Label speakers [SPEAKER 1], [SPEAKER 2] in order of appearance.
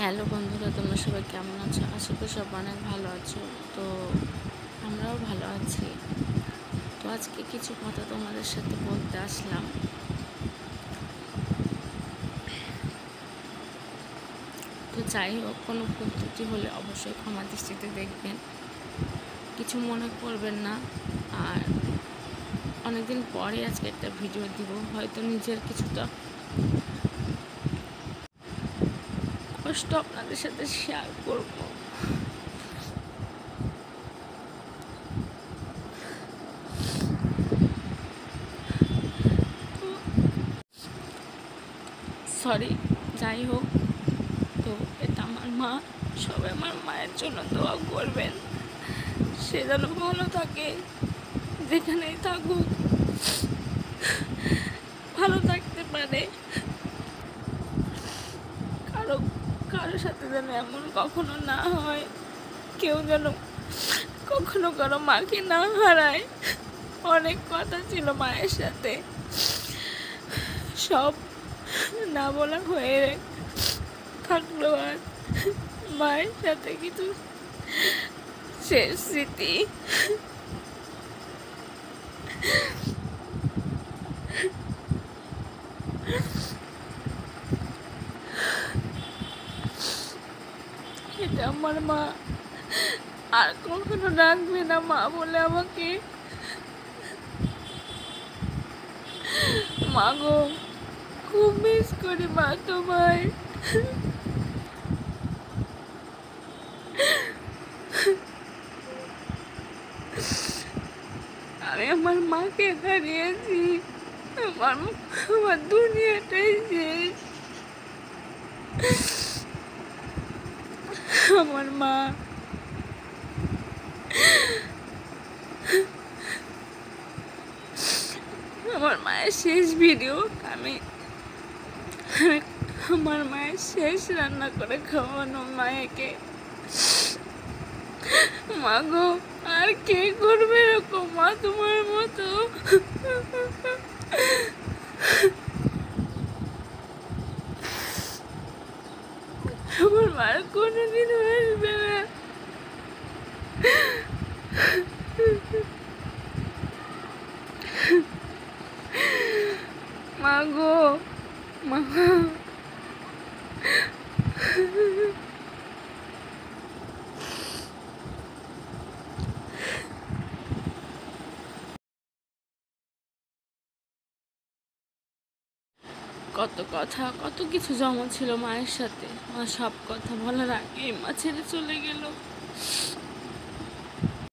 [SPEAKER 1] Hello বন্ধুরা, তোমরা সবাই কেমন আছো? আশা করি সব অনেক ভালো আছো। তো আমরাও ভালো আছি। তো আজকে কিছু কথা তোমাদের সাথে বলতে আসলাম। তো যাই হোক, কোনো ভুল ত্রুটি হলে অবশ্যই ক্ষমা দৃষ্টিতে দেখবেন, কিছু মনে করবেন না। আর অনেকদিন পরে আজকে একটা ভিডিও দিব, হয়তো নিজের কিছুটা কষ্ট আপনাদের সাথে শেয়ার করবো। সরি, যাই হোক। তো এটা আমার মা, সবাই আমার মায়ের জন্য দোয়া করবেন, সে যেন ভালো থাকে, যেখানেই থাকুক ভালো থাকতে পারে। কারো কারোর সাথে যেন এমন কখনো না হয়, কেউ যেন কখনো কারো মাকে না হারায়। অনেক কথা ছিল মায়ের সাথে, সব না বলা হয়ে থাকলো। আর মায়ের সাথে কিছু শেষ স্মৃতি, এটা আমার মা আর কখনো রাখবে না মা বলে আমাকে। মা গো, খুব মিস করি মা তোমায়। আমি আমার মাকে হারিয়েছি, আমার আমার দুনিয়াটাই শেষ। আমার মা আমার মায়ের শেষ ভিডিও, আমি আমার মায়ের শেষ রান্না করে খাওয়ানো মায়েকে। মা গো, আর কে করবে এরকম মা তোমার মতো? আমার মার কোনোদিন আসবে না। মা গো, মা কত কথা, কত কিছু জমা ছিল মায়ের সাথে। মা সব কথা বলার আগেই মা ছেড়ে চলে গেল।